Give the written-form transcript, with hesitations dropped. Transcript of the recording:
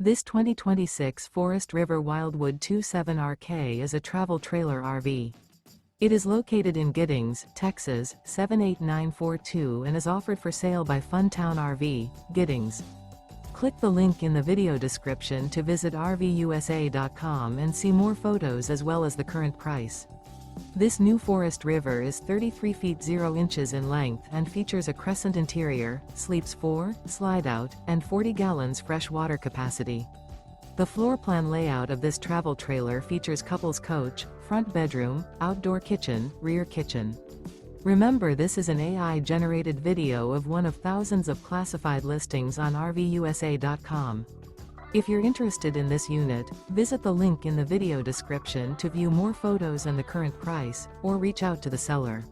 This 2026 Forest River Wildwood 27RK is a travel trailer RV. It is located in Giddings, Texas, 78942 and is offered for sale by Funtown RV, Giddings. Click the link in the video description to visit RVUSA.com and see more photos as well as the current price. This new Forest River is 33 feet 0 inches in length and features a CRESCENT interior, sleeps 4, slide-out, and 40 gallons fresh water capacity. The floor plan layout of this travel trailer features couples coach, front bedroom, outdoor kitchen, rear kitchen. Remember, this is an AI-generated video of one of thousands of classified listings on RVUSA.com. If you're interested in this unit, visit the link in the video description to view more photos and the current price, or reach out to the seller.